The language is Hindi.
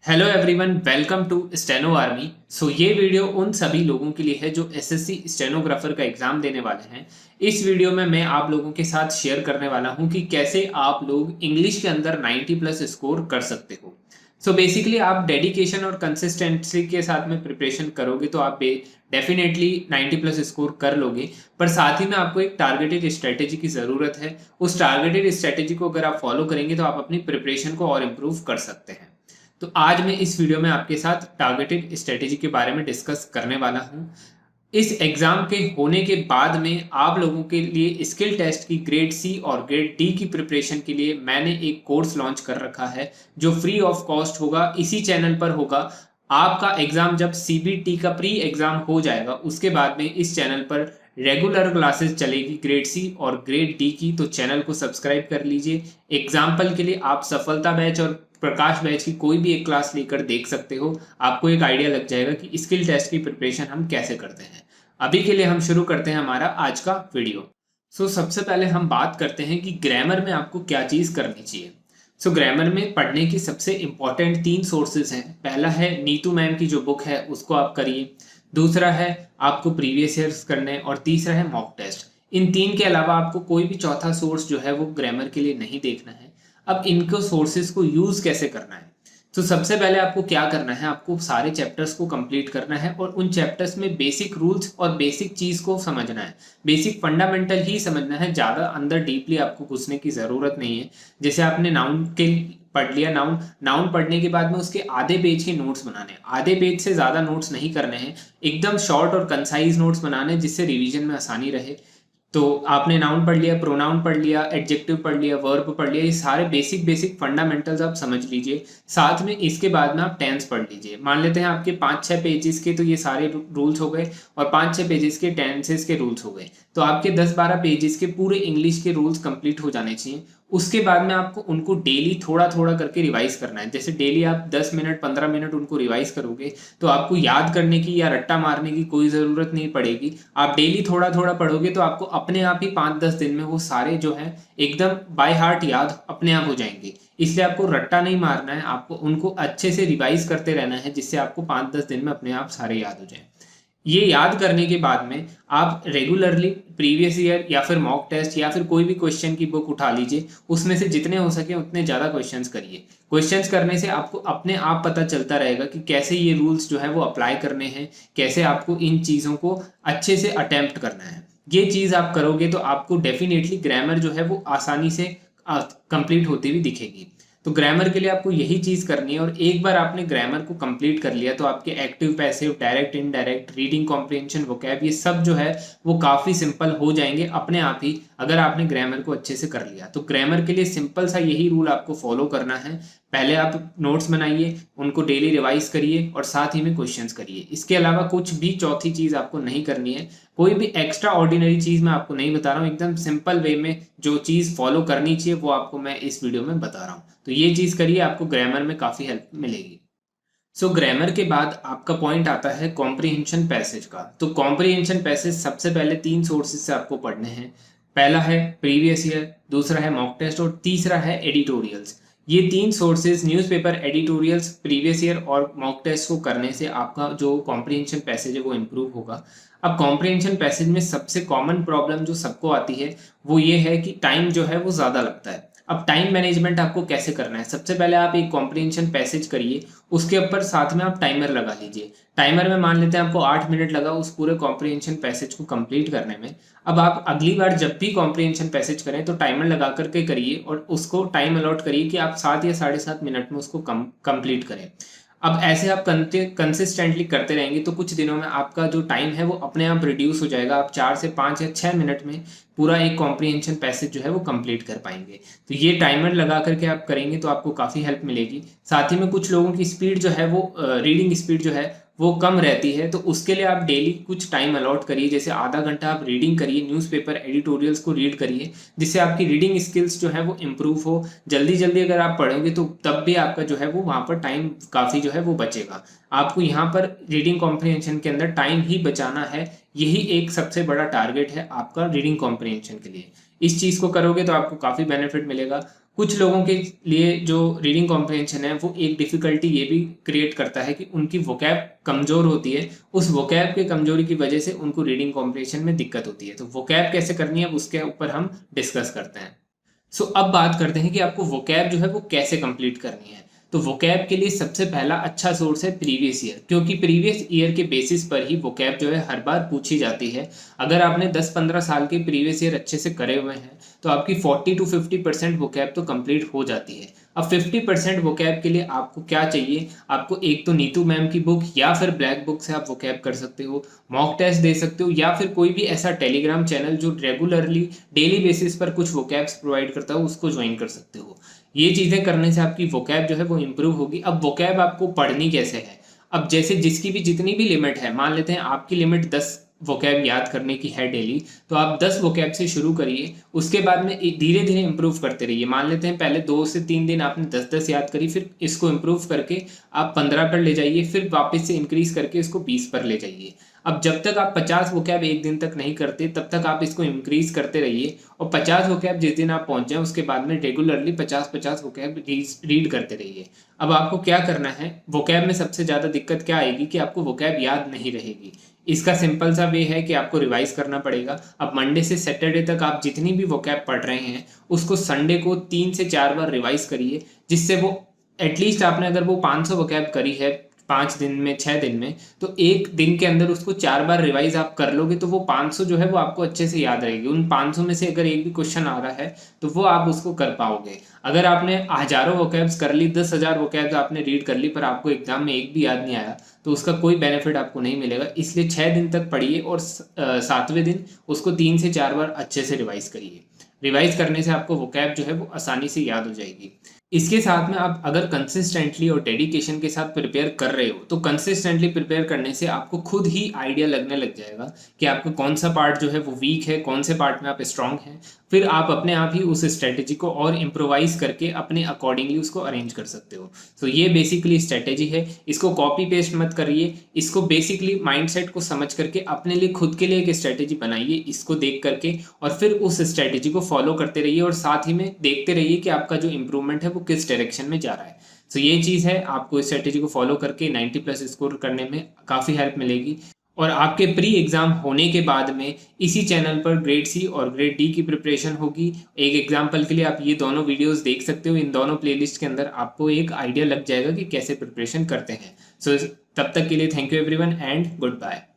Hello everyone, welcome to Steno Army. ये वीडियो उन सभी लोगों के लिए है जो एसएससी स्टेनोग्राफर का एग्जाम देने वाले हैं। इस वीडियो में मैं आप लोगों के साथ शेयर करने वाला हूं कि कैसे आप लोग इंग्लिश के अंदर 90 प्लस स्कोर कर सकते हो। बेसिकली आप डेडिकेशन और कंसिस्टेंसी के साथ में प्रिपरेशन करोगे तो आप डेफिनेटली 90 प्लस स्कोर कर लोगे। पर साथ ही में आपको एक टारगेटेड स्ट्रेटेजी की ज़रूरत है। उस टारगेटेड स्ट्रेटेजी को अगर आप फॉलो करेंगे तो आप अपनी प्रिपरेशन को और इम्प्रूव कर सकते हैं। तो आज मैं इस वीडियो में आपके साथ टारगेटेड स्ट्रेटेजी के बारे में डिस्कस करने वाला हूं। इस एग्जाम के होने के बाद में आप लोगों के लिए स्किल टेस्ट की ग्रेड सी और ग्रेड डी की प्रिपरेशन के लिए मैंने एक कोर्स लॉन्च कर रखा है जो फ्री ऑफ कॉस्ट होगा, इसी चैनल पर होगा। आपका एग्जाम जब सीबीटी का प्री एग्जाम हो जाएगा उसके बाद में इस चैनल पर रेगुलर क्लासेस चलेगी ग्रेड सी और ग्रेड डी की। तो चैनल को सब्सक्राइब कर लीजिए। एग्जाम्पल के लिए आप सफलता बैच और प्रकाश बैच की कोई भी एक क्लास लेकर देख सकते हो। आपको एक आइडिया लग जाएगा कि स्किल टेस्ट की प्रिपरेशन हम कैसे करते हैं। अभी के लिए हम शुरू करते हैं हमारा आज का वीडियो। सबसे पहले हम बात करते हैं कि ग्रामर में आपको क्या चीज़ करनी चाहिए। ग्रामर में पढ़ने की सबसे इंपॉर्टेंट 3 सोर्सेज हैं। पहला है नीतू मैम की जो बुक है उसको आप करिए, दूसरा है आपको प्रीवियस ईयर्स करने, और तीसरा है मॉक टेस्ट। इन 3 के अलावा आपको कोई भी चौथा सोर्स जो है वो ग्रामर के लिए नहीं देखना है। अब इनको सोर्सेज को यूज़ कैसे करना है। सबसे पहले आपको क्या करना है, आपको सारे चैप्टर्स को कंप्लीट करना है और उन चैप्टर्स में बेसिक रूल्स और बेसिक चीज़ को समझना है। बेसिक फंडामेंटल ही समझना है, ज़्यादा अंदर डीपली आपको घुसने की ज़रूरत नहीं है। जैसे आपने नाउन के पढ़ लिया, नाउन नाउन पढ़ने के बाद में उसके आधे पेज के नोट्स बनाने हैं। आधे पेज से ज़्यादा नोट्स नहीं करने हैं, एकदम शॉर्ट और कंसाइज नोट्स बनाने हैं जिससे रिवीजन में आसानी रहे। तो आपने नाउन पढ़ लिया, प्रोनाउन पढ़ लिया, एडजेक्टिव पढ़ लिया, वर्ब पढ़ लिया, ये सारे बेसिक बेसिक फंडामेंटल्स आप समझ लीजिए। साथ में इसके बाद में आप टेंस पढ़ लीजिए। मान लेते हैं आपके 5-6 पेजेस के तो ये सारे रूल्स हो गए और 5-6 पेजेस के टेंसेस के रूल्स हो गए। तो आपके 10-12 पेजेस के पूरे इंग्लिश के रूल्स कंप्लीट हो जाने चाहिए। उसके बाद में आपको उनको डेली थोड़ा थोड़ा करके रिवाइज करना है। जैसे डेली आप 10 मिनट 15 मिनट उनको रिवाइज करोगे तो आपको याद करने की या रट्टा मारने की कोई ज़रूरत नहीं पड़ेगी। आप डेली थोड़ा थोड़ा पढ़ोगे तो आपको अपने आप ही 5-10 दिन में वो सारे जो है एकदम बाय हार्ट याद अपने आप हो जाएंगे। इसलिए आपको रट्टा नहीं मारना है, आपको उनको अच्छे से रिवाइज करते रहना है जिससे आपको 5-10 दिन में अपने आप सारे याद हो जाए। ये याद करने के बाद में आप रेगुलरली प्रीवियस ईयर या फिर मॉक टेस्ट या फिर कोई भी क्वेश्चन की बुक उठा लीजिए, उसमें से जितने हो सके उतने ज़्यादा क्वेश्चंस करिए। क्वेश्चंस करने से आपको अपने आप पता चलता रहेगा कि कैसे ये रूल्स जो है वो अप्लाई करने हैं, कैसे आपको इन चीज़ों को अच्छे से अटेम्प्ट करना है। ये चीज़ आप करोगे तो आपको डेफिनेटली ग्रामर जो है वो आसानी से कंप्लीट होती हुई दिखेगी। तो ग्रामर के लिए आपको यही चीज़ करनी है, और एक बार आपने ग्रामर को कंप्लीट कर लिया तो आपके active, passive, direct, indirect, reading comprehension, vocab, ये सब जो है वो काफ़ी सिंपल हो जाएंगे अपने आप ही अगर आपने ग्रामर को अच्छे से कर लिया। तो ग्रामर के लिए सिंपल सा यही रूल आपको फॉलो करना है। पहले आप नोट्स बनाइए, उनको डेली रिवाइज करिए और साथ ही में क्वेश्चंस करिए। इसके अलावा कुछ भी चौथी चीज़ आपको नहीं करनी है। कोई भी एक्स्ट्रा ऑर्डिनरी चीज़ मैं आपको नहीं बता रहा हूँ, एकदम सिंपल वे में जो चीज़ फॉलो करनी चाहिए वो आपको मैं इस वीडियो में बता रहा हूँ। तो ये चीज़ करिए, आपको ग्रामर में काफ़ी हेल्प मिलेगी। ग्रामर के बाद आपका पॉइंट आता है कॉम्प्रिहेंशन पैसेज का। तो कॉम्प्रिहेंशन पैसेज सबसे पहले 3 सोर्सेज से आपको पढ़ने हैं। पहला है प्रीवियस ईयर, दूसरा है मॉक टेस्ट और तीसरा है एडिटोरियल्स। ये 3 sources newspaper, editorials, previous year और मॉक टेस्ट को करने से आपका जो कॉम्प्रिहेंशन पैसेज है वो इम्प्रूव होगा। अब कॉम्प्रिहेंशन पैसेज में सबसे कॉमन प्रॉब्लम जो सबको आती है वो ये है कि टाइम जो है वो ज़्यादा लगता है। अब टाइम मैनेजमेंट आपको कैसे करना है, सबसे पहले आप एक कॉम्प्रिहेंशन पैसेज करिए, उसके ऊपर साथ में आप टाइमर लगा लीजिए। टाइमर में मान लेते हैं आपको 8 मिनट लगा उस पूरे कॉम्प्रिहेंशन पैसेज को कंप्लीट करने में। अब आप अगली बार जब भी कॉम्प्रिहेंशन पैसेज करें तो टाइमर लगा करके करिए और उसको टाइम अलॉट करिए कि आप 7 या 7.5 मिनट में उसको कंप्लीट करें। अब ऐसे आप कंसिस्टेंटली करते रहेंगे तो कुछ दिनों में आपका जो टाइम है वो अपने आप रिड्यूस हो जाएगा। आप 4 से 5 या 6 मिनट में पूरा एक कॉम्प्रिहेंशन पैसेज जो है वो कंप्लीट कर पाएंगे। तो ये टाइमर लगा करके आप करेंगे तो आपको काफ़ी हेल्प मिलेगी। साथ ही में कुछ लोगों की स्पीड जो है वो रीडिंग स्पीड जो है वो कम रहती है, तो उसके लिए आप डेली कुछ टाइम अलॉट करिए। जैसे आधा घंटा आप रीडिंग करिए, न्यूज़पेपर, एडिटोरियल्स को रीड करिए, जिससे आपकी रीडिंग स्किल्स जो है वो इम्प्रूव हो। जल्दी जल्दी अगर आप पढ़ोगे तो तब भी आपका जो है वो वहाँ पर टाइम काफ़ी जो है वो बचेगा। आपको यहाँ पर रीडिंग कॉम्प्रिहेंशन के अंदर टाइम ही बचाना है। यही एक सबसे बड़ा टारगेट है आपका रीडिंग कॉम्प्रिहेंशन के लिए। इस चीज़ को करोगे तो आपको काफ़ी बेनिफिट मिलेगा। कुछ लोगों के लिए जो रीडिंग कॉम्प्रिहेंशन है वो एक डिफ़िकल्टी ये भी क्रिएट करता है कि उनकी वोकैब कमज़ोर होती है। उस वोकैब के कमज़ोरी की वजह से उनको रीडिंग कॉम्प्रिहेंशन में दिक्कत होती है। तो वोकैब कैसे करनी है उसके ऊपर हम डिस्कस करते हैं। अब बात करते हैं कि आपको वोकैब जो है वो कैसे कंप्लीट करनी है। तो वोकैब के लिए सबसे पहला अच्छा सोर्स है प्रीवियस ईयर, क्योंकि प्रीवियस ईयर के बेसिस पर ही वोकैब जो है हर बार पूछी जाती है। अगर आपने 10-15 साल के प्रीवियस ईयर अच्छे से करे हुए हैं तो आपकी 40 to 50% वोकैब तो कंप्लीट हो जाती है। अब 50% वोकैब के लिए आपको क्या चाहिए, आपको एक तो नीतू मैम की बुक या फिर ब्लैक बुक से आप वोकैब कर सकते हो, मॉक टेस्ट दे सकते हो, या फिर कोई भी ऐसा टेलीग्राम चैनल जो रेगुलरली डेली बेसिस पर कुछ वोकैब्स प्रोवाइड करता हो उसको ज्वाइन कर सकते हो। ये चीज़ें करने से आपकी वोकैब जो है वो इम्प्रूव होगी। अब वोकैब आपको पढ़नी कैसे है, अब जैसे जिसकी भी जितनी भी लिमिट है, मान लेते हैं आपकी लिमिट 10 वोकैब याद करने की है डेली, तो आप 10 वोकैब से शुरू करिए। उसके बाद में धीरे धीरे इंप्रूव करते रहिए। मान लेते हैं पहले 2 से 3 दिन आपने 10-10 याद करी, फिर इसको इंप्रूव करके आप 15 पर ले जाइए, फिर वापस से इंक्रीज करके इसको 20 पर ले जाइए। अब जब तक आप 50 वोकैब एक दिन तक नहीं करते तब तक आप इसको इंक्रीज करते रहिए, और 50 वोकैब जिस दिन आप पहुंच जाए उसके बाद में रेगुलरली 50-50 वोकैब रीड करते रहिए। अब आपको क्या करना है, वोकैब में सबसे ज़्यादा दिक्कत क्या आएगी कि आपको वोकैब याद नहीं रहेगी। इसका सिंपल सा वे है कि आपको रिवाइज करना पड़ेगा। अब मंडे से सैटरडे तक आप जितनी भी वोकैब पढ़ रहे हैं उसको संडे को 3 से 4 बार रिवाइज करिए, जिससे वो एटलीस्ट आपने अगर वो 500 वोकैब करी है 5 दिन में 6 दिन में, तो एक दिन के अंदर उसको 4 बार रिवाइज आप कर लोगे तो वो 500 जो है वो आपको अच्छे से याद रहेगी। उन 500 में से अगर एक भी क्वेश्चन आ रहा है तो वो आप उसको कर पाओगे। अगर आपने हजारों वोकैब्स कर ली, 10,000 वोकैब्स आपने रीड कर ली, पर आपको एग्जाम में एक भी याद नहीं आया, तो उसका कोई बेनिफिट आपको नहीं मिलेगा। इसलिए 6 दिन तक पढ़िए और 7वें दिन उसको 3 से 4 बार अच्छे से रिवाइज करिए। रिवाइज करने से आपको वोकैब जो है वो आसानी से याद हो जाएगी। इसके साथ में आप अगर कंसिस्टेंटली और डेडिकेशन के साथ प्रिपेयर कर रहे हो तो कंसिस्टेंटली प्रिपेयर करने से आपको खुद ही आइडिया लगने लग जाएगा कि आपका कौन सा पार्ट जो है वो वीक है, कौन से पार्ट में आप स्ट्रांग हैं। फिर आप अपने आप ही उस स्ट्रेटेजी को और इम्प्रोवाइज करके अपने अकॉर्डिंगली उसको अरेंज कर सकते हो। तो ये बेसिकली स्ट्रेटेजी है, इसको कॉपी पेस्ट मत करिए, इसको बेसिकली माइंडसेट को समझ करके अपने लिए खुद के लिए एक स्ट्रेटेजी बनाइए, इसको देख करके, और फिर उस स्ट्रेटेजी को फॉलो करते रहिए और साथ ही में देखते रहिए कि आपका जो इम्प्रूवमेंट है वो किस डायरेक्शन में जा रहा है। तो ये चीज़ है, आपको इस स्ट्रेटेजी को फॉलो करके 90+ स्कोर करने में काफ़ी हेल्प मिलेगी। और आपके प्री एग्ज़ाम होने के बाद में इसी चैनल पर ग्रेड सी और ग्रेड डी की प्रिपरेशन होगी। एक एग्जाम्पल के लिए आप ये दोनों वीडियोस देख सकते हो, इन दोनों प्लेलिस्ट के अंदर आपको एक आइडिया लग जाएगा कि कैसे प्रिपरेशन करते हैं। सो तब तक के लिए thank you everyone and good bye.